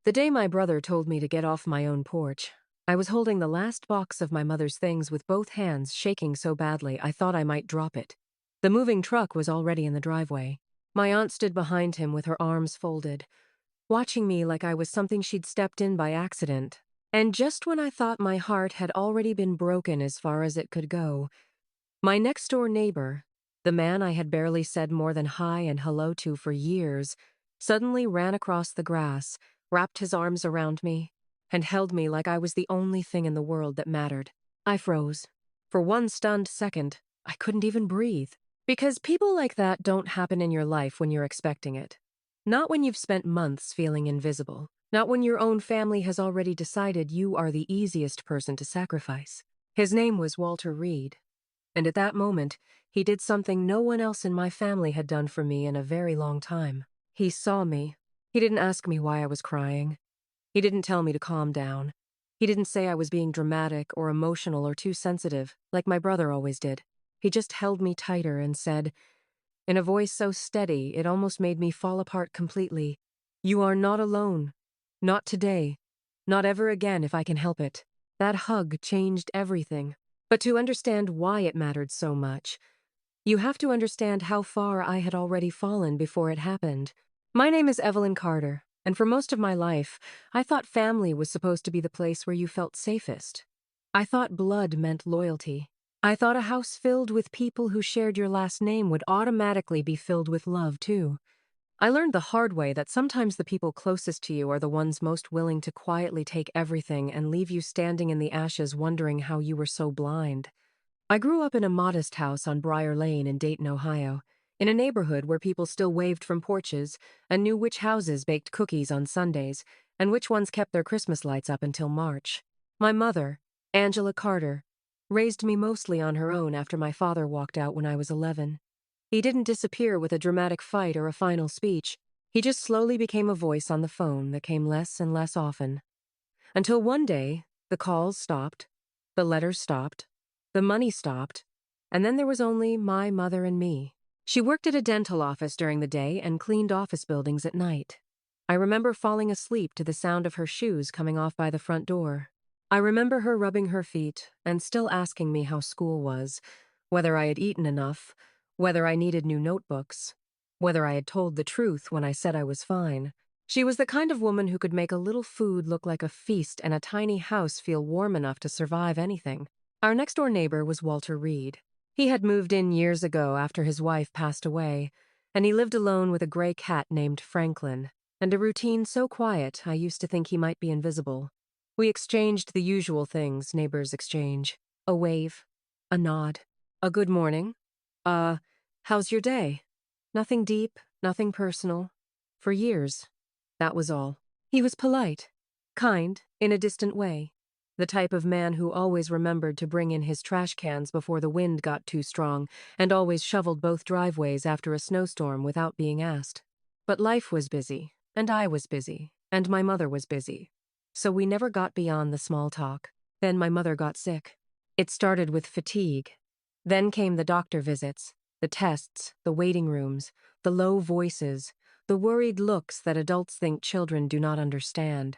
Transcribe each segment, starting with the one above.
The day my brother told me to get off my own porch, I was holding the last box of my mother's things with both hands shaking so badly I thought I might drop it. The moving truck was already in the driveway. My aunt stood behind him with her arms folded, watching me like I was something she'd stepped in by accident. And just when I thought my heart had already been broken as far as it could go, my next-door neighbor, the man I had barely said more than hi and hello to for years, suddenly ran across the grass, wrapped his arms around me, and held me like I was the only thing in the world that mattered. I froze. For one stunned second, I couldn't even breathe. Because people like that don't happen in your life when you're expecting it. Not when you've spent months feeling invisible. Not when your own family has already decided you are the easiest person to sacrifice. His name was Walter Reed. And at that moment, he did something no one else in my family had done for me in a very long time. He saw me. He didn't ask me why I was crying. He didn't tell me to calm down. He didn't say I was being dramatic or emotional or too sensitive, like my brother always did. He just held me tighter and said, in a voice so steady it almost made me fall apart completely, "You are not alone. Not today. Not ever again if I can help it." That hug changed everything. But to understand why it mattered so much, you have to understand how far I had already fallen before it happened. My name is Evelyn Carter, and for most of my life, I thought family was supposed to be the place where you felt safest. I thought blood meant loyalty. I thought a house filled with people who shared your last name would automatically be filled with love, too. I learned the hard way that sometimes the people closest to you are the ones most willing to quietly take everything and leave you standing in the ashes wondering how you were so blind. I grew up in a modest house on Briar Lane in Dayton, Ohio, in a neighborhood where people still waved from porches and knew which houses baked cookies on Sundays and which ones kept their Christmas lights up until March. My mother, Angela Carter, raised me mostly on her own after my father walked out when I was 11. He didn't disappear with a dramatic fight or a final speech. He just slowly became a voice on the phone that came less and less often. Until one day, the calls stopped, the letters stopped, the money stopped, and then there was only my mother and me. She worked at a dental office during the day and cleaned office buildings at night. I remember falling asleep to the sound of her shoes coming off by the front door. I remember her rubbing her feet and still asking me how school was, whether I had eaten enough, whether I needed new notebooks, whether I had told the truth when I said I was fine. She was the kind of woman who could make a little food look like a feast and a tiny house feel warm enough to survive anything. Our next-door neighbor was Walter Reed. He had moved in years ago after his wife passed away, and he lived alone with a gray cat named Franklin, and a routine so quiet I used to think he might be invisible. We exchanged the usual things neighbors exchange. A wave, a nod, a good morning, how's your day? Nothing deep, nothing personal. For years, that was all. He was polite, kind, in a distant way. The type of man who always remembered to bring in his trash cans before the wind got too strong, and always shoveled both driveways after a snowstorm without being asked. But life was busy, and I was busy, and my mother was busy. So we never got beyond the small talk. Then my mother got sick. It started with fatigue. Then came the doctor visits, the tests, the waiting rooms, the low voices, the worried looks that adults think children do not understand.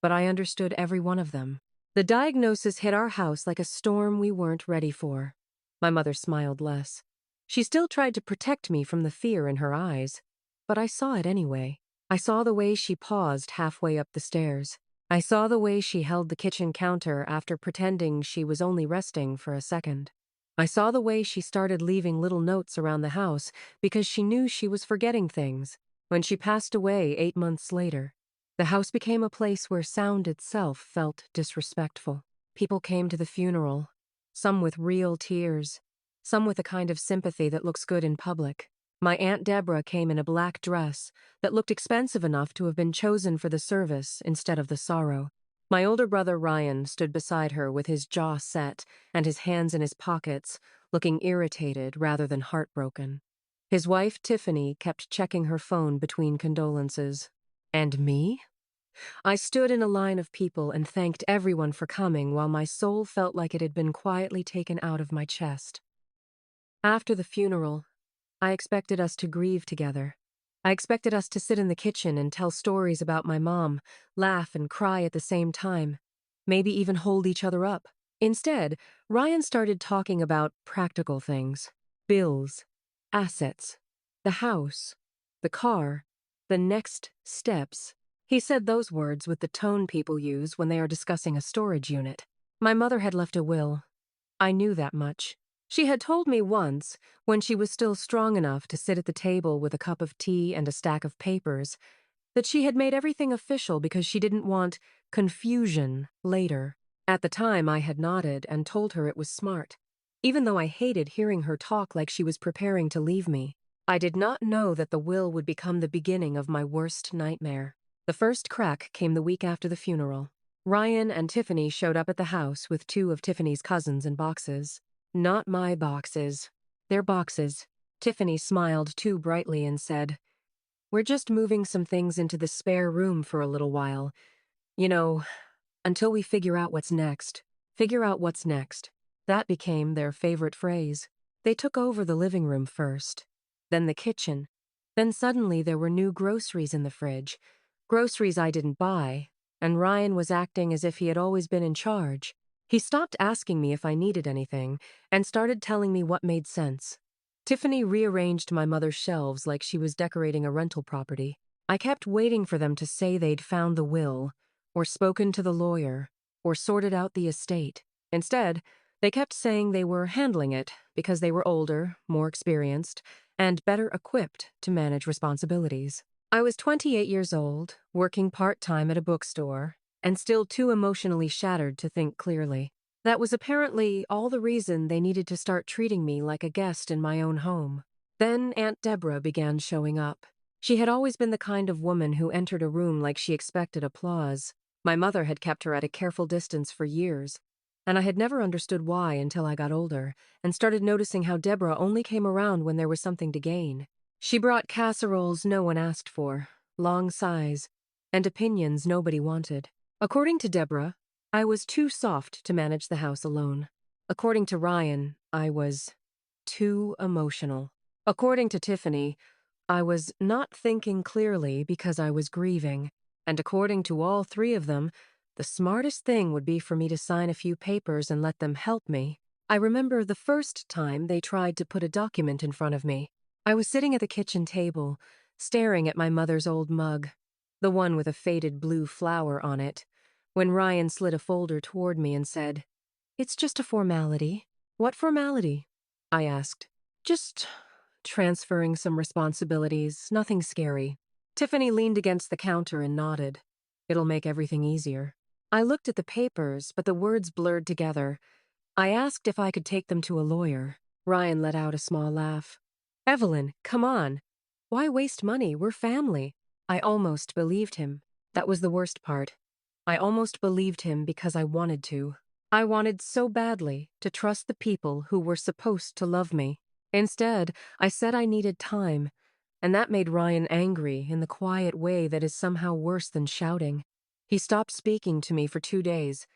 But I understood every one of them. The diagnosis hit our house like a storm we weren't ready for. My mother smiled less. She still tried to protect me from the fear in her eyes. But I saw it anyway. I saw the way she paused halfway up the stairs. I saw the way she held the kitchen counter after pretending she was only resting for a second. I saw the way she started leaving little notes around the house because she knew she was forgetting things. When she passed away 8 months later, the house became a place where sound itself felt disrespectful. People came to the funeral, some with real tears, some with a kind of sympathy that looks good in public. My Aunt Deborah came in a black dress that looked expensive enough to have been chosen for the service instead of the sorrow. My older brother Ryan stood beside her with his jaw set and his hands in his pockets, looking irritated rather than heartbroken. His wife Tiffany kept checking her phone between condolences. And me? I stood in a line of people and thanked everyone for coming while my soul felt like it had been quietly taken out of my chest. After the funeral, I expected us to grieve together. I expected us to sit in the kitchen and tell stories about my mom, laugh and cry at the same time, maybe even hold each other up. Instead, Ryan started talking about practical things: bills, assets, the house, the car, the next steps. He said those words with the tone people use when they are discussing a storage unit. My mother had left a will. I knew that much. She had told me once, when she was still strong enough to sit at the table with a cup of tea and a stack of papers, that she had made everything official because she didn't want confusion later. At the time, I had nodded and told her it was smart, even though I hated hearing her talk like she was preparing to leave me. I did not know that the will would become the beginning of my worst nightmare. The first crack came the week after the funeral. Ryan and Tiffany showed up at the house with two of Tiffany's cousins in boxes. Not my boxes. Their boxes. Tiffany smiled too brightly and said, "We're just moving some things into the spare room for a little while. You know, until we figure out what's next." Figure out what's next. That became their favorite phrase. They took over the living room first, then the kitchen. Then suddenly there were new groceries in the fridge. Groceries I didn't buy, and Ryan was acting as if he had always been in charge. He stopped asking me if I needed anything and started telling me what made sense. Tiffany rearranged my mother's shelves like she was decorating a rental property. I kept waiting for them to say they'd found the will, or spoken to the lawyer, or sorted out the estate. Instead, they kept saying they were handling it because they were older, more experienced, and better equipped to manage responsibilities. I was 28 years old, working part-time at a bookstore, and still too emotionally shattered to think clearly. That was apparently all the reason they needed to start treating me like a guest in my own home. Then Aunt Deborah began showing up. She had always been the kind of woman who entered a room like she expected applause. My mother had kept her at a careful distance for years, and I had never understood why until I got older and started noticing how Deborah only came around when there was something to gain. She brought casseroles no one asked for, long sighs, and opinions nobody wanted. According to Deborah, I was too soft to manage the house alone. According to Ryan, I was too emotional. According to Tiffany, I was not thinking clearly because I was grieving. And according to all three of them, the smartest thing would be for me to sign a few papers and let them help me. I remember the first time they tried to put a document in front of me. I was sitting at the kitchen table, staring at my mother's old mug, the one with a faded blue flower on it, when Ryan slid a folder toward me and said, "It's just a formality." "What formality?" I asked. "Just transferring some responsibilities, nothing scary." Tiffany leaned against the counter and nodded. "It'll make everything easier." I looked at the papers, but the words blurred together. I asked if I could take them to a lawyer. Ryan let out a small laugh. "Evelyn, come on. Why waste money? We're family." I almost believed him. That was the worst part. I almost believed him because I wanted to. I wanted so badly to trust the people who were supposed to love me. Instead, I said I needed time, and that made Ryan angry in the quiet way that is somehow worse than shouting. He stopped speaking to me for 2 days.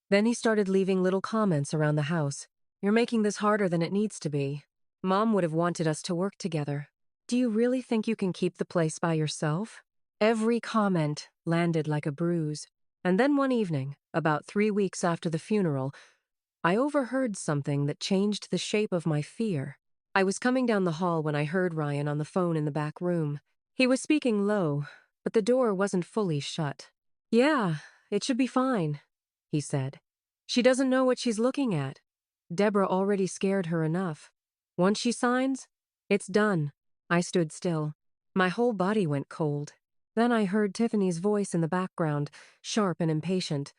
Then he started leaving little comments around the house. "You're making this harder than it needs to be. Mom would have wanted us to work together. Do you really think you can keep the place by yourself?" Every comment landed like a bruise. And then one evening, about 3 weeks after the funeral, I overheard something that changed the shape of my fear. I was coming down the hall when I heard Ryan on the phone in the back room. He was speaking low, but the door wasn't fully shut. "Yeah, it should be fine," he said. "She doesn't know what she's looking at. Deborah already scared her enough. Once she signs, it's done." I stood still. My whole body went cold. Then I heard Tiffany's voice in the background, sharp and impatient.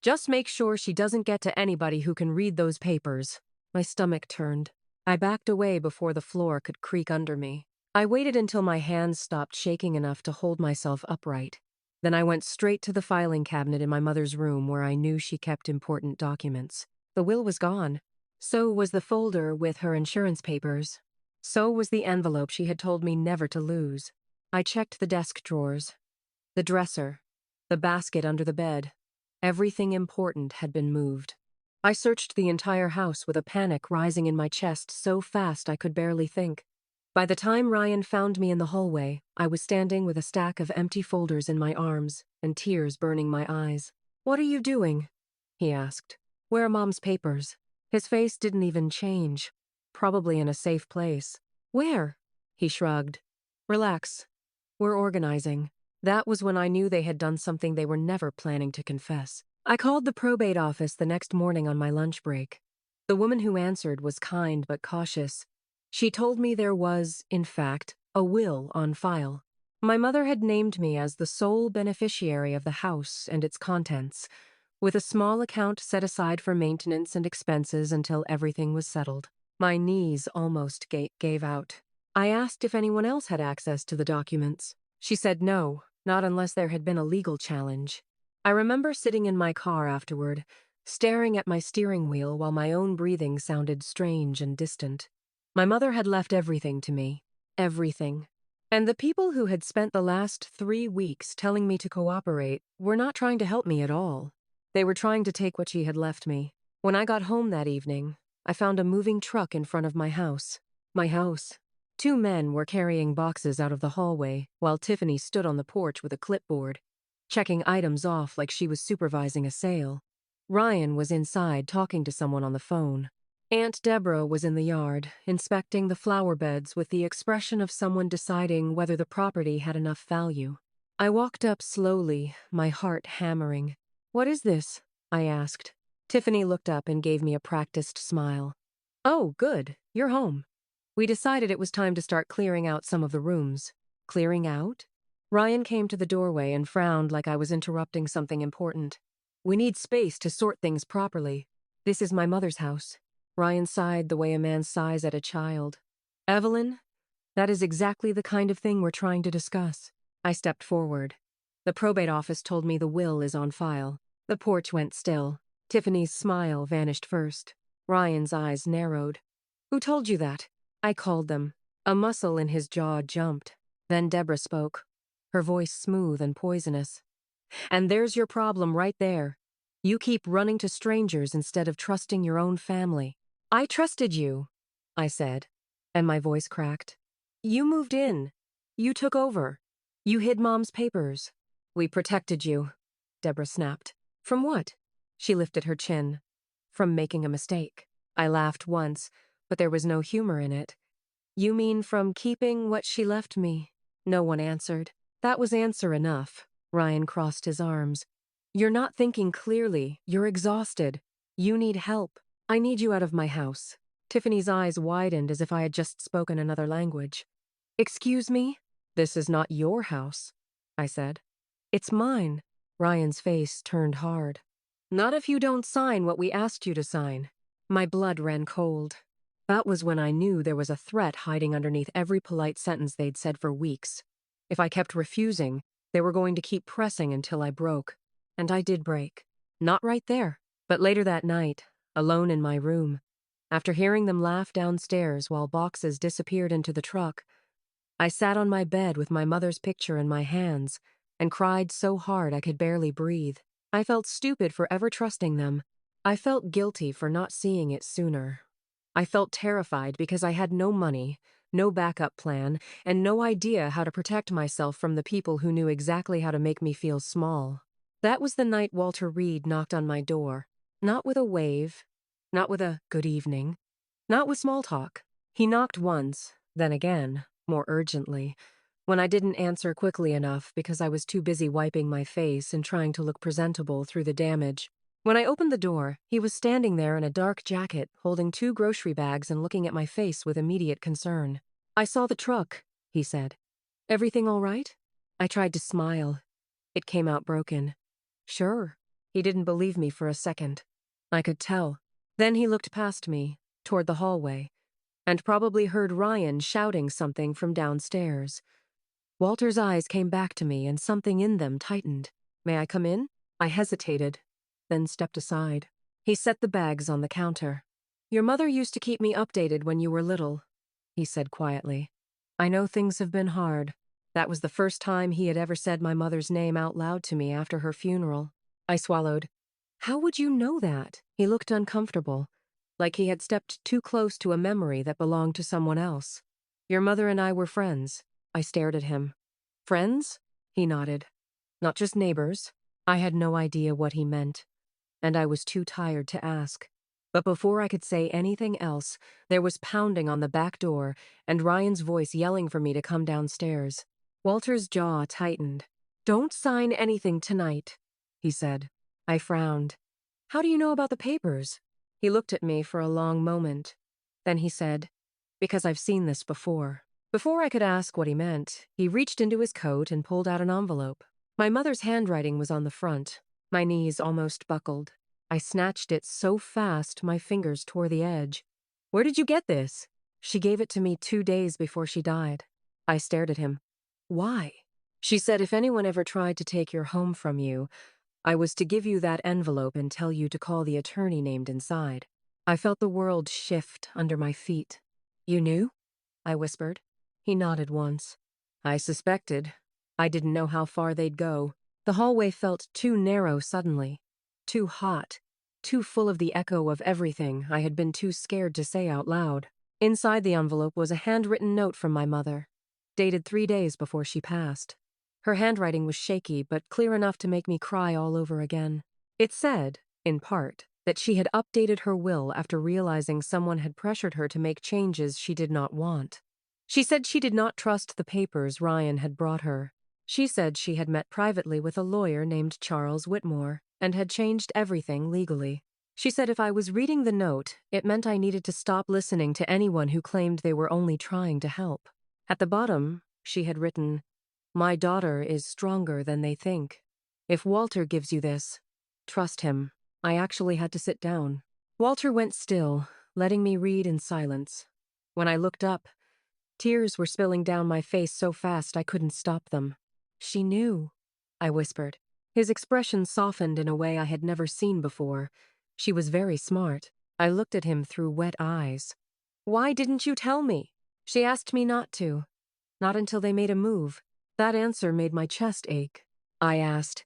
"Just make sure she doesn't get to anybody who can read those papers." My stomach turned. I backed away before the floor could creak under me. I waited until my hands stopped shaking enough to hold myself upright. Then I went straight to the filing cabinet in my mother's room where I knew she kept important documents. The will was gone. So was the folder with her insurance papers. So was the envelope she had told me never to lose. I checked the desk drawers, the dresser, the basket under the bed. Everything important had been moved. I searched the entire house with a panic rising in my chest so fast I could barely think. By the time Ryan found me in the hallway, I was standing with a stack of empty folders in my arms and tears burning my eyes. "What are you doing?" he asked. "Where are Mom's papers?" His face didn't even change. Probably in a safe place. "Where?" He shrugged. "Relax. We're organizing." That was when I knew they had done something they were never planning to confess. I called the probate office the next morning on my lunch break. The woman who answered was kind but cautious. She told me there was, in fact, a will on file. My mother had named me as the sole beneficiary of the house and its contents, with a small account set aside for maintenance and expenses until everything was settled. My knees almost gave out. I asked if anyone else had access to the documents. She said no, not unless there had been a legal challenge. I remember sitting in my car afterward, staring at my steering wheel while my own breathing sounded strange and distant. My mother had left everything to me. Everything. And the people who had spent the last 3 weeks telling me to cooperate were not trying to help me at all. They were trying to take what she had left me. When I got home that evening, I found a moving truck in front of my house. My house. 2 men were carrying boxes out of the hallway, while Tiffany stood on the porch with a clipboard, checking items off like she was supervising a sale. Ryan was inside talking to someone on the phone. Aunt Deborah was in the yard, inspecting the flower beds with the expression of someone deciding whether the property had enough value. I walked up slowly, my heart hammering. "What is this?" I asked. Tiffany looked up and gave me a practiced smile. "Oh, good. You're home." We decided it was time to start clearing out some of the rooms. Clearing out? Ryan came to the doorway and frowned like I was interrupting something important. "We need space to sort things properly. This is my mother's house." Ryan sighed the way a man sighs at a child. "Evelyn, that is exactly the kind of thing we're trying to discuss." I stepped forward. The probate office told me the will is on file. The porch went still. Tiffany's smile vanished first. Ryan's eyes narrowed. "Who told you that?" I called them. A muscle in his jaw jumped. Then Deborah spoke, her voice smooth and poisonous. "And there's your problem right there. You keep running to strangers instead of trusting your own family." "I trusted you," I said, and my voice cracked. "You moved in. You took over. You hid Mom's papers. We protected you," Deborah snapped. "From what?" She lifted her chin. "From making a mistake." I laughed once, but there was no humor in it. "You mean from keeping what she left me?" No one answered. That was answer enough. Ryan crossed his arms. "You're not thinking clearly. You're exhausted. You need help. I need you out of my house." Tiffany's eyes widened as if I had just spoken another language. "Excuse me?" "This is not your house," I said. "It's mine." Ryan's face turned hard. "Not if you don't sign what we asked you to sign." My blood ran cold. That was when I knew there was a threat hiding underneath every polite sentence they'd said for weeks. If I kept refusing, they were going to keep pressing until I broke. And I did break. Not right there, but later that night, alone in my room. After hearing them laugh downstairs while boxes disappeared into the truck, I sat on my bed with my mother's picture in my hands and cried so hard I could barely breathe. I felt stupid for ever trusting them. I felt guilty for not seeing it sooner. I felt terrified because I had no money, no backup plan, and no idea how to protect myself from the people who knew exactly how to make me feel small. That was the night Walter Reed knocked on my door. Not with a wave, not with a good evening, not with small talk. He knocked once, then again, more urgently, when I didn't answer quickly enough because I was too busy wiping my face and trying to look presentable through the damage. When I opened the door, he was standing there in a dark jacket, holding 2 grocery bags and looking at my face with immediate concern. "I saw the truck," he said. "Everything all right?" I tried to smile. It came out broken. "Sure." He didn't believe me for a second. I could tell. Then he looked past me, toward the hallway, and probably heard Ryan shouting something from downstairs. Walter's eyes came back to me and something in them tightened. "May I come in?" I hesitated, then stepped aside. He set the bags on the counter. "Your mother used to keep me updated when you were little," he said quietly. "I know things have been hard." That was the first time he had ever said my mother's name out loud to me after her funeral. I swallowed. "How would you know that?" He looked uncomfortable, like he had stepped too close to a memory that belonged to someone else. Your mother and I were friends. I stared at him. Friends? He nodded. Not just neighbors. I had no idea what he meant, and I was too tired to ask. But before I could say anything else, there was pounding on the back door and Ryan's voice yelling for me to come downstairs. Walter's jaw tightened. Don't sign anything tonight, he said. I frowned. How do you know about the papers? He looked at me for a long moment. Then he said, because I've seen this before. Before I could ask what he meant, he reached into his coat and pulled out an envelope. My mother's handwriting was on the front. My knees almost buckled. I snatched it so fast my fingers tore the edge. Where did you get this? She gave it to me 2 days before she died. I stared at him. Why? She said if anyone ever tried to take your home from you, I was to give you that envelope and tell you to call the attorney named inside. I felt the world shift under my feet. You knew? I whispered. He nodded once. I suspected. I didn't know how far they'd go. The hallway felt too narrow suddenly, too hot, too full of the echo of everything I had been too scared to say out loud. Inside the envelope was a handwritten note from my mother, dated 3 days before she passed. Her handwriting was shaky, but clear enough to make me cry all over again. It said, in part, that she had updated her will after realizing someone had pressured her to make changes she did not want. She said she did not trust the papers Ryan had brought her. She said she had met privately with a lawyer named Charles Whitmore and had changed everything legally. She said if I was reading the note, it meant I needed to stop listening to anyone who claimed they were only trying to help. At the bottom, she had written, "My daughter is stronger than they think. If Walter gives you this, trust him." I actually had to sit down. Walter went still, letting me read in silence. When I looked up, tears were spilling down my face so fast I couldn't stop them. She knew, I whispered. His expression softened in a way I had never seen before. She was very smart. I looked at him through wet eyes. Why didn't you tell me? She asked me not to. Not until they made a move. That answer made my chest ache. I asked,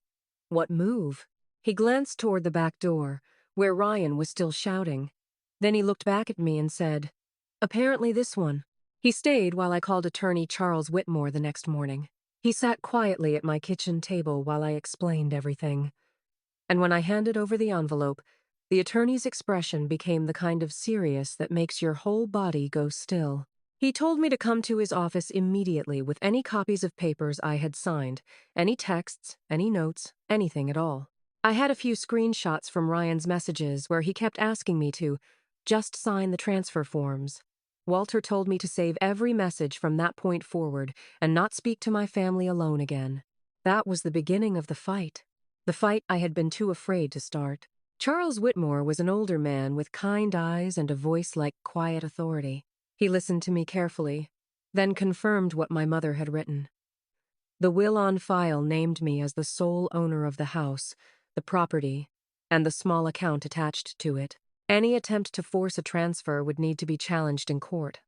what move? He glanced toward the back door, where Ryan was still shouting. Then he looked back at me and said, apparently this one. He stayed while I called attorney Charles Whitmore the next morning. He sat quietly at my kitchen table while I explained everything. And when I handed over the envelope, the attorney's expression became the kind of serious that makes your whole body go still. He told me to come to his office immediately with any copies of papers I had signed, any texts, any notes, anything at all. I had a few screenshots from Ryan's messages where he kept asking me to just sign the transfer forms. Walter told me to save every message from that point forward and not speak to my family alone again. That was the beginning of the fight I had been too afraid to start. Charles Whitmore was an older man with kind eyes and a voice like quiet authority. He listened to me carefully, then confirmed what my mother had written. The will on file named me as the sole owner of the house, the property, and the small account attached to it. Any attempt to force a transfer would need to be challenged in court.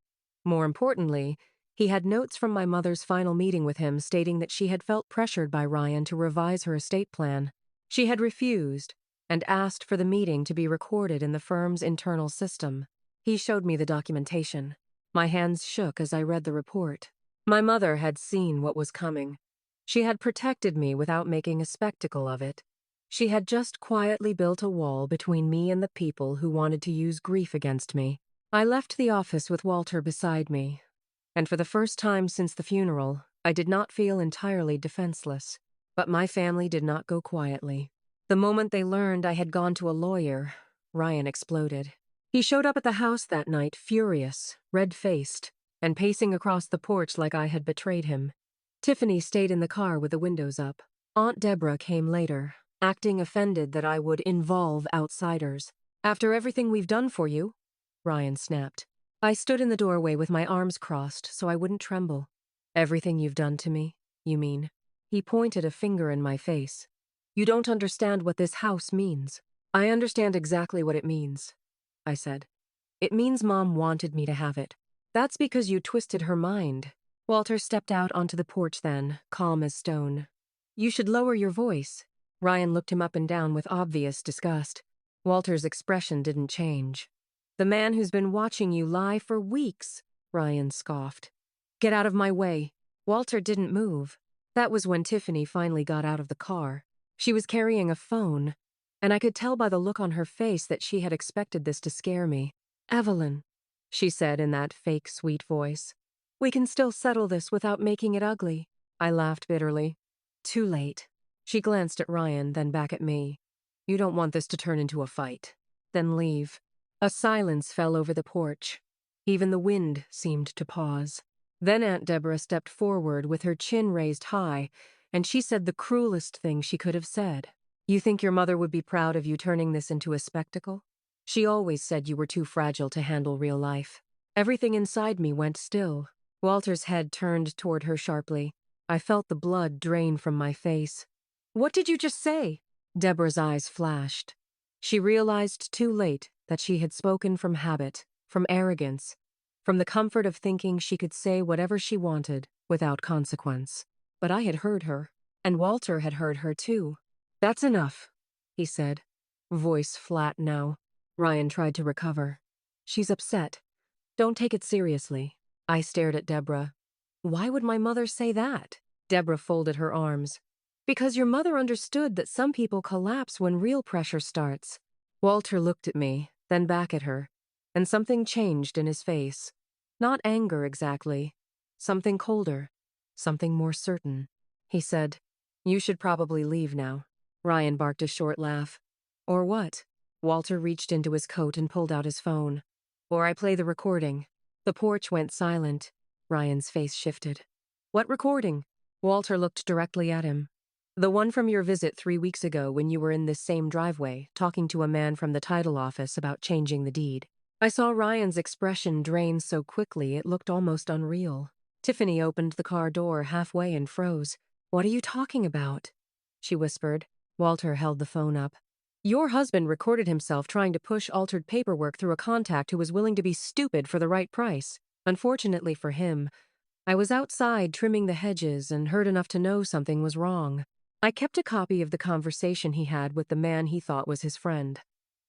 More importantly, he had notes from my mother's final meeting with him stating that she had felt pressured by Ryan to revise her estate plan. She had refused and asked for the meeting to be recorded in the firm's internal system. He showed me the documentation. My hands shook as I read the report. My mother had seen what was coming. She had protected me without making a spectacle of it. She had just quietly built a wall between me and the people who wanted to use grief against me. I left the office with Walter beside me, and for the first time since the funeral, I did not feel entirely defenseless. But my family did not go quietly. The moment they learned I had gone to a lawyer, Ryan exploded. He showed up at the house that night, furious, red-faced, and pacing across the porch like I had betrayed him. Tiffany stayed in the car with the windows up. Aunt Deborah came later, acting offended that I would involve outsiders. After everything we've done for you, Ryan snapped. I stood in the doorway with my arms crossed so I wouldn't tremble. Everything you've done to me, you mean? He pointed a finger in my face. You don't understand what this house means. I understand exactly what it means, I said. It means Mom wanted me to have it. That's because you twisted her mind. Walter stepped out onto the porch then, calm as stone. You should lower your voice. Ryan looked him up and down with obvious disgust. Walter's expression didn't change. The man who's been watching you lie for weeks, Ryan scoffed. Get out of my way. Walter didn't move. That was when Tiffany finally got out of the car. She was carrying a phone, and I could tell by the look on her face that she had expected this to scare me. Evelyn, she said in that fake sweet voice. We can still settle this without making it ugly. I laughed bitterly. Too late. She glanced at Ryan, then back at me. You don't want this to turn into a fight. Then leave. A silence fell over the porch. Even the wind seemed to pause. Then Aunt Deborah stepped forward with her chin raised high, and she said the cruelest thing she could have said. You think your mother would be proud of you turning this into a spectacle? She always said you were too fragile to handle real life. Everything inside me went still. Walter's head turned toward her sharply. I felt the blood drain from my face. What did you just say? Deborah's eyes flashed. She realized too late that she had spoken from habit, from arrogance, from the comfort of thinking she could say whatever she wanted without consequence. But I had heard her, and Walter had heard her too. That's enough, he said, voice flat now. Ryan tried to recover. She's upset. Don't take it seriously. I stared at Deborah. Why would my mother say that? Deborah folded her arms. Because your mother understood that some people collapse when real pressure starts. Walter looked at me, then back at her, and something changed in his face. Not anger exactly. Something colder. Something more certain. He said, You should probably leave now. Ryan barked a short laugh. Or what? Walter reached into his coat and pulled out his phone. Or I play the recording. The porch went silent. Ryan's face shifted. What recording? Walter looked directly at him. The one from your visit 3 weeks ago when you were in this same driveway, talking to a man from the title office about changing the deed. I saw Ryan's expression drain so quickly it looked almost unreal. Tiffany opened the car door halfway and froze. What are you talking about? She whispered. Walter held the phone up. Your husband recorded himself trying to push altered paperwork through a contact who was willing to be stupid for the right price. Unfortunately for him, I was outside trimming the hedges and heard enough to know something was wrong. I kept a copy of the conversation he had with the man he thought was his friend.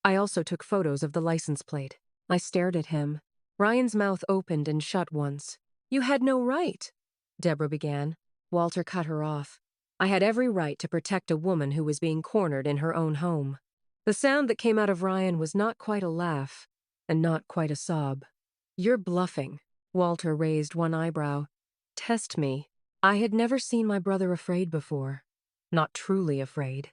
I also took photos of the license plate. I stared at him. Ryan's mouth opened and shut once. You had no right, Deborah began. Walter cut her off. I had every right to protect a woman who was being cornered in her own home. The sound that came out of Ryan was not quite a laugh, and not quite a sob. You're bluffing. Walter raised one eyebrow. Test me. I had never seen my brother afraid before. Not truly afraid.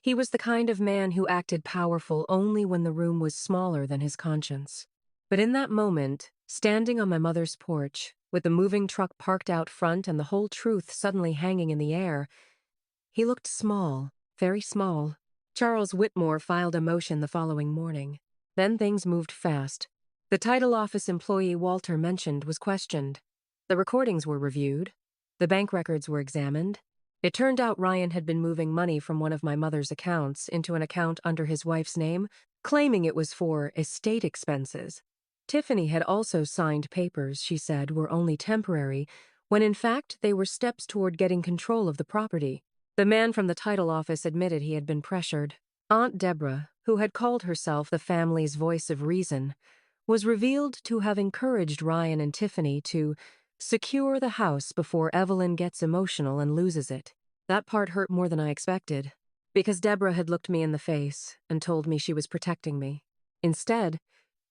He was the kind of man who acted powerful only when the room was smaller than his conscience. But in that moment, standing on my mother's porch, with the moving truck parked out front and the whole truth suddenly hanging in the air, he looked small, very small. Charles Whitmore filed a motion the following morning. Then things moved fast. The title office employee Walter mentioned was questioned. The recordings were reviewed. The bank records were examined. It turned out Ryan had been moving money from one of my mother's accounts into an account under his wife's name, claiming it was for estate expenses. Tiffany had also signed papers she said were only temporary, when in fact they were steps toward getting control of the property. The man from the title office admitted he had been pressured. Aunt Deborah, who had called herself the family's voice of reason, was revealed to have encouraged Ryan and Tiffany to secure the house before Evelyn gets emotional and loses it. That part hurt more than I expected, because Deborah had looked me in the face and told me she was protecting me. Instead,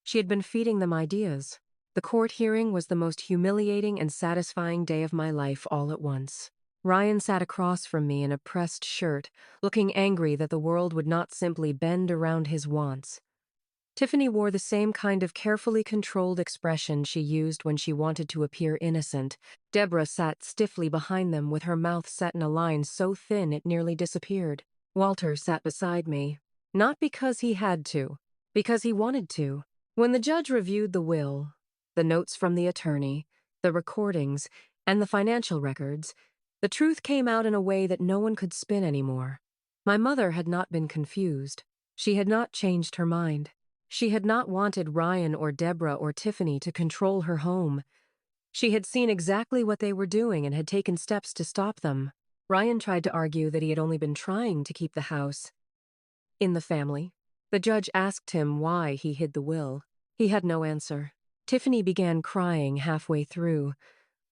she had been feeding them ideas. The court hearing was the most humiliating and satisfying day of my life all at once. Ryan sat across from me in a pressed shirt, looking angry that the world would not simply bend around his wants. Tiffany wore the same kind of carefully controlled expression she used when she wanted to appear innocent. Deborah sat stiffly behind them with her mouth set in a line so thin it nearly disappeared. Walter sat beside me, not because he had to, because he wanted to. When the judge reviewed the will, the notes from the attorney, the recordings, and the financial records, the truth came out in a way that no one could spin anymore. My mother had not been confused. She had not changed her mind. She had not wanted Ryan or Deborah or Tiffany to control her home. She had seen exactly what they were doing and had taken steps to stop them. Ryan tried to argue that he had only been trying to keep the house in the family. The judge asked him why he hid the will. He had no answer. Tiffany began crying halfway through.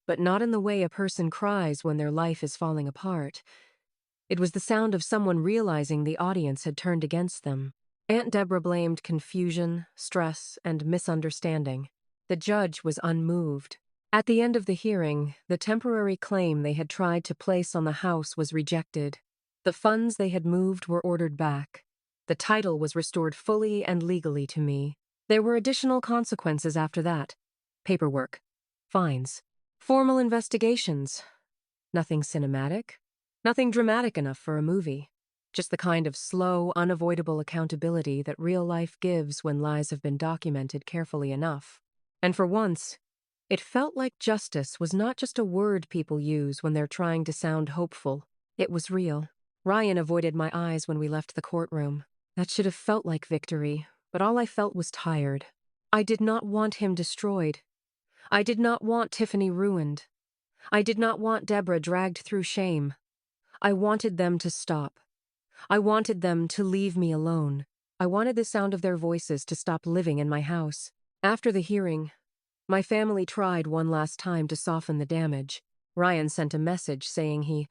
but not in the way a person cries when their life is falling apart. It was the sound of someone realizing the audience had turned against them. Aunt Deborah blamed confusion, stress, and misunderstanding. The judge was unmoved. At the end of the hearing, the temporary claim they had tried to place on the house was rejected. The funds they had moved were ordered back. The title was restored fully and legally to me. There were additional consequences after that. Paperwork, fines, formal investigations. Nothing cinematic, nothing dramatic enough for a movie. Just the kind of slow, unavoidable accountability that real life gives when lies have been documented carefully enough. And for once, it felt like justice was not just a word people use when they're trying to sound hopeful. It was real. Ryan avoided my eyes when we left the courtroom. That should have felt like victory, but all I felt was tired. I did not want him destroyed. I did not want Tiffany ruined. I did not want Deborah dragged through shame. I wanted them to stop. I wanted them to leave me alone. I wanted the sound of their voices to stop living in my house. After the hearing, my family tried one last time to soften the damage. Ryan sent a message saying he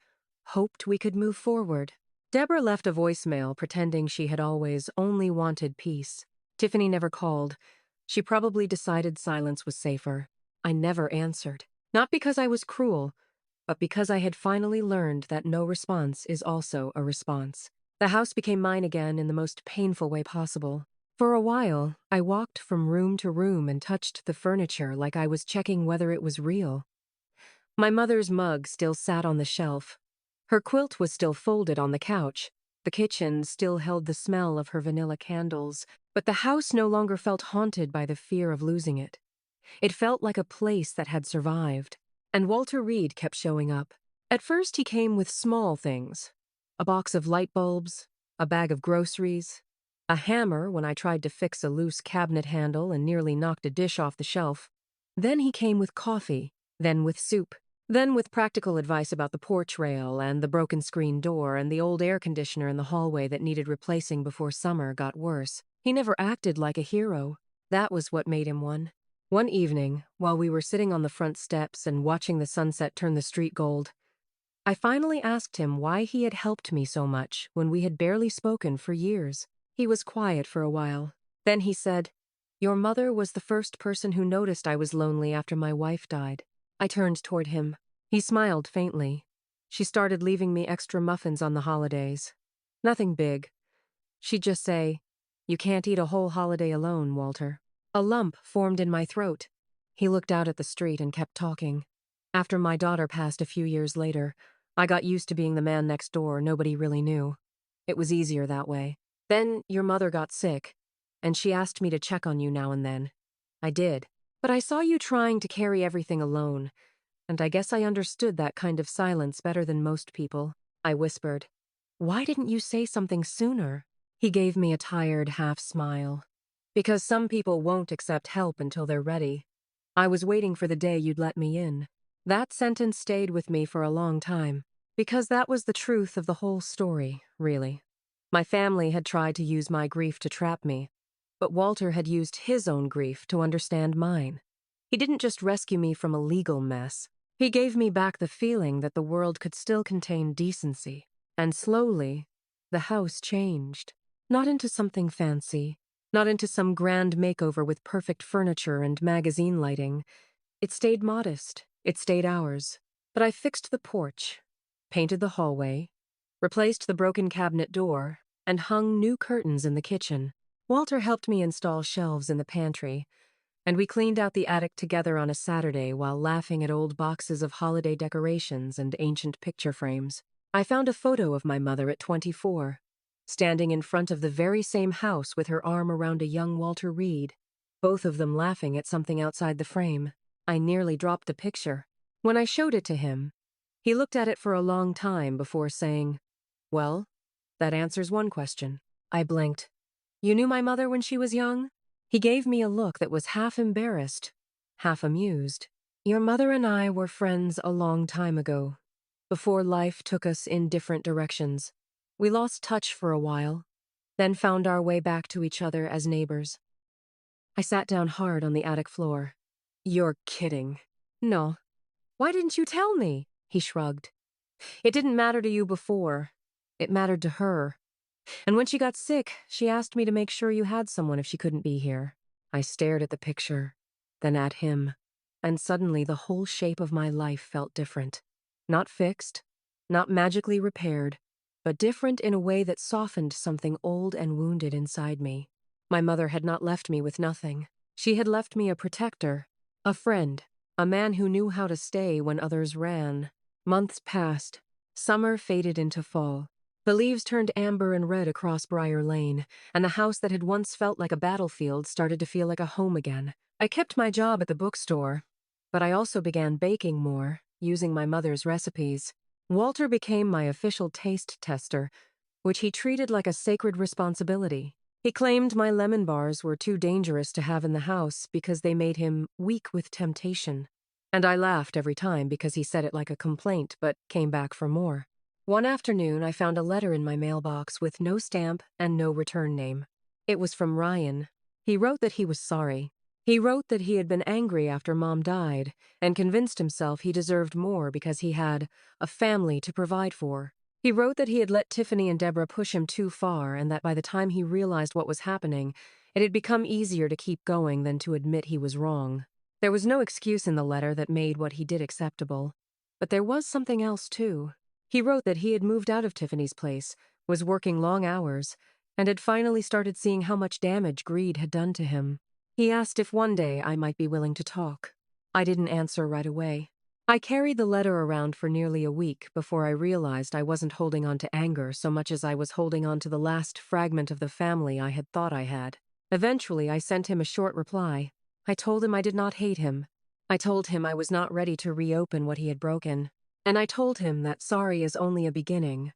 hoped we could move forward. Deborah left a voicemail pretending she had always only wanted peace. Tiffany never called. She probably decided silence was safer. I never answered. Not because I was cruel, but because I had finally learned that no response is also a response. The house became mine again in the most painful way possible. For a while, I walked from room to room and touched the furniture like I was checking whether it was real. My mother's mug still sat on the shelf. Her quilt was still folded on the couch. The kitchen still held the smell of her vanilla candles, but the house no longer felt haunted by the fear of losing it. It felt like a place that had survived. And Walter Reed kept showing up. At first he came with small things. A box of light bulbs, a bag of groceries, a hammer when I tried to fix a loose cabinet handle and nearly knocked a dish off the shelf. Then he came with coffee, then with soup, then with practical advice about the porch rail and the broken screen door and the old air conditioner in the hallway that needed replacing before summer got worse. He never acted like a hero. That was what made him one. One evening, while we were sitting on the front steps and watching the sunset turn the street gold, I finally asked him why he had helped me so much when we had barely spoken for years. He was quiet for a while. Then he said, "Your mother was the first person who noticed I was lonely after my wife died." I turned toward him. He smiled faintly. "She started leaving me extra muffins on the holidays. Nothing big. She'd just say, 'You can't eat a whole holiday alone, Walter.'" A lump formed in my throat. He looked out at the street and kept talking. "After my daughter passed a few years later, I got used to being the man next door nobody really knew. It was easier that way. Then your mother got sick, and she asked me to check on you now and then. I did. But I saw you trying to carry everything alone, and I guess I understood that kind of silence better than most people." I whispered, "Why didn't you say something sooner?" He gave me a tired half smile. "Because some people won't accept help until they're ready. I was waiting for the day you'd let me in." That sentence stayed with me for a long time, because that was the truth of the whole story, really. My family had tried to use my grief to trap me, but Walter had used his own grief to understand mine. He didn't just rescue me from a legal mess. He gave me back the feeling that the world could still contain decency. And slowly, the house changed. Not into something fancy, not into some grand makeover with perfect furniture and magazine lighting. It stayed modest. It stayed ours. But I fixed the porch, painted the hallway, replaced the broken cabinet door, and hung new curtains in the kitchen. Walter helped me install shelves in the pantry, and we cleaned out the attic together on a Saturday while laughing at old boxes of holiday decorations and ancient picture frames. I found a photo of my mother at 24, standing in front of the very same house with her arm around a young Walter Reed, both of them laughing at something outside the frame. I nearly dropped the picture. When I showed it to him, he looked at it for a long time before saying, "Well, that answers one question." I blinked. "You knew my mother when she was young?" He gave me a look that was half embarrassed, half amused. "Your mother and I were friends a long time ago, before life took us in different directions. We lost touch for a while, then found our way back to each other as neighbors." I sat down hard on the attic floor. "You're kidding." "No. Why didn't you tell me? He shrugged. It didn't matter to you before. It mattered to her. And when she got sick, she asked me to make sure you had someone if she couldn't be here. I stared at the picture, then at him, and suddenly the whole shape of my life felt different. Not fixed, not magically repaired, but different in a way that softened something old and wounded inside me. My mother had not left me with nothing. She had left me a protector, a friend, a man who knew how to stay when others ran. Months passed. Summer faded into fall. The leaves turned amber and red across Briar Lane, and the house that had once felt like a battlefield started to feel like a home again. I kept my job at the bookstore, but I also began baking more, using my mother's recipes. Walter became my official taste tester, which he treated like a sacred responsibility. He claimed my lemon bars were too dangerous to have in the house because they made him weak with temptation. And I laughed every time because he said it like a complaint, but came back for more. One afternoon, I found a letter in my mailbox with no stamp and no return name. It was from Ryan. He wrote that he was sorry. He wrote that he had been angry after Mom died and convinced himself he deserved more because he had a family to provide for. He wrote that he had let Tiffany and Deborah push him too far and that by the time he realized what was happening, it had become easier to keep going than to admit he was wrong. There was no excuse in the letter that made what he did acceptable. But there was something else, too. He wrote that he had moved out of Tiffany's place, was working long hours, and had finally started seeing how much damage greed had done to him. He asked if one day I might be willing to talk. I didn't answer right away. I carried the letter around for nearly a week before I realized I wasn't holding on to anger so much as I was holding on to the last fragment of the family I had thought I had. Eventually, I sent him a short reply. I told him I did not hate him. I told him I was not ready to reopen what he had broken. And I told him that sorry is only a beginning,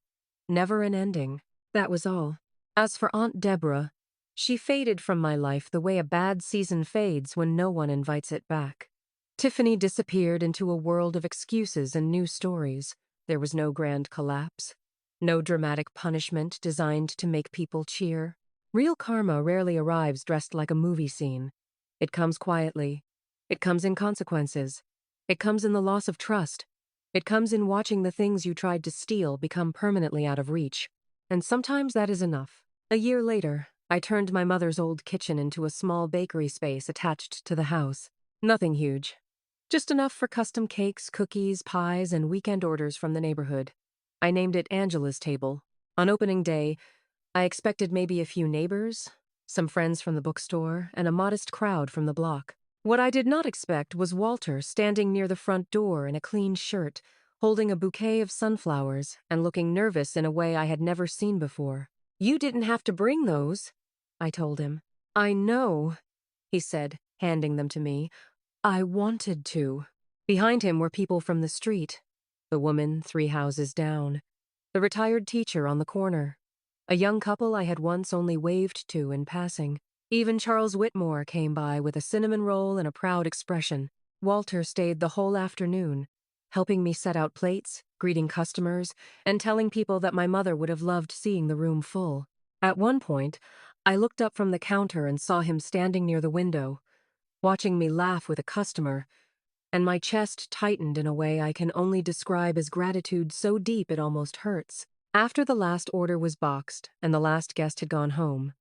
never an ending. That was all. As for Aunt Deborah, she faded from my life the way a bad season fades when no one invites it back. Tiffany disappeared into a world of excuses and new stories. There was no grand collapse, no dramatic punishment designed to make people cheer. Real karma rarely arrives dressed like a movie scene. It comes quietly. It comes in consequences. It comes in the loss of trust. It comes in watching the things you tried to steal become permanently out of reach. And sometimes that is enough. A year later, I turned my mother's old kitchen into a small bakery space attached to the house. Nothing huge. Just enough for custom cakes, cookies, pies, and weekend orders from the neighborhood. I named it Angela's Table. On opening day, I expected maybe a few neighbors, some friends from the bookstore, and a modest crowd from the block. What I did not expect was Walter standing near the front door in a clean shirt, holding a bouquet of sunflowers and looking nervous in a way I had never seen before. "You didn't have to bring those," I told him. "I know," he said, handing them to me. "I wanted to." Behind him were people from the street. The woman 3 houses down. The retired teacher on the corner. A young couple I had once only waved to in passing. Even Charles Whitmore came by with a cinnamon roll and a proud expression. Walter stayed the whole afternoon, helping me set out plates, greeting customers, and telling people that my mother would have loved seeing the room full. At one point, I looked up from the counter and saw him standing near the window, watching me laugh with a customer, and my chest tightened in a way I can only describe as gratitude so deep it almost hurts. After the last order was boxed and the last guest had gone home,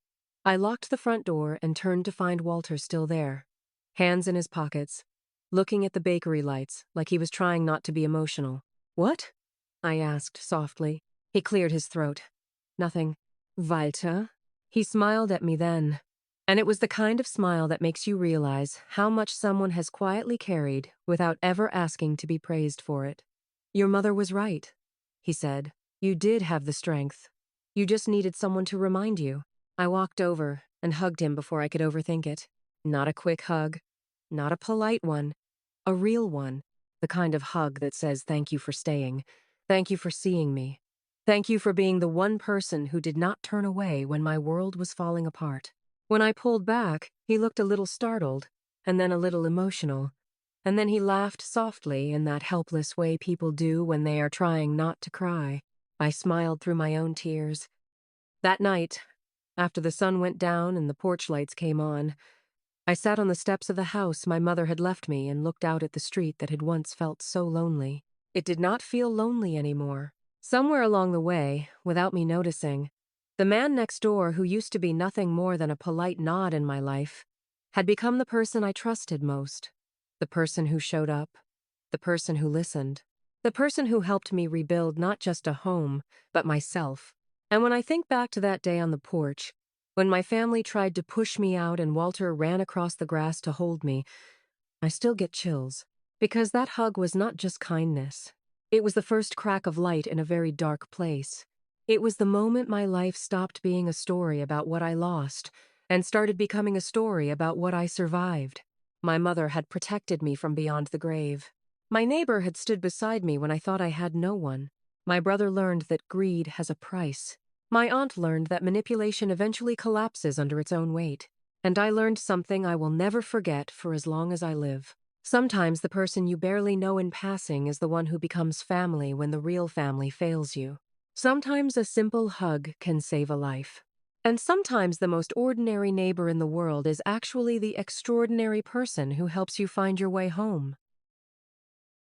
I locked the front door and turned to find Walter still there, hands in his pockets, looking at the bakery lights like he was trying not to be emotional. "What?" I asked softly. He cleared his throat. "Nothing." "Walter?" He smiled at me then, and it was the kind of smile that makes you realize how much someone has quietly carried without ever asking to be praised for it. "Your mother was right," he said. "You did have the strength. You just needed someone to remind you." I walked over and hugged him before I could overthink it. Not a quick hug, not a polite one, a real one, the kind of hug that says thank you for staying, thank you for seeing me, thank you for being the one person who did not turn away when my world was falling apart. When I pulled back, he looked a little startled, and then a little emotional, and then he laughed softly in that helpless way people do when they are trying not to cry. I smiled through my own tears. That night, after the sun went down and the porch lights came on, I sat on the steps of the house my mother had left me and looked out at the street that had once felt so lonely. It did not feel lonely anymore. Somewhere along the way, without me noticing, the man next door, who used to be nothing more than a polite nod in my life, had become the person I trusted most. The person who showed up. The person who listened. The person who helped me rebuild not just a home, but myself. And when I think back to that day on the porch, when my family tried to push me out and Walter ran across the grass to hold me, I still get chills. Because that hug was not just kindness. It was the first crack of light in a very dark place. It was the moment my life stopped being a story about what I lost and started becoming a story about what I survived. My mother had protected me from beyond the grave. My neighbor had stood beside me when I thought I had no one. My brother learned that greed has a price. My aunt learned that manipulation eventually collapses under its own weight. And I learned something I will never forget for as long as I live. Sometimes the person you barely know in passing is the one who becomes family when the real family fails you. Sometimes a simple hug can save a life. And sometimes the most ordinary neighbor in the world is actually the extraordinary person who helps you find your way home.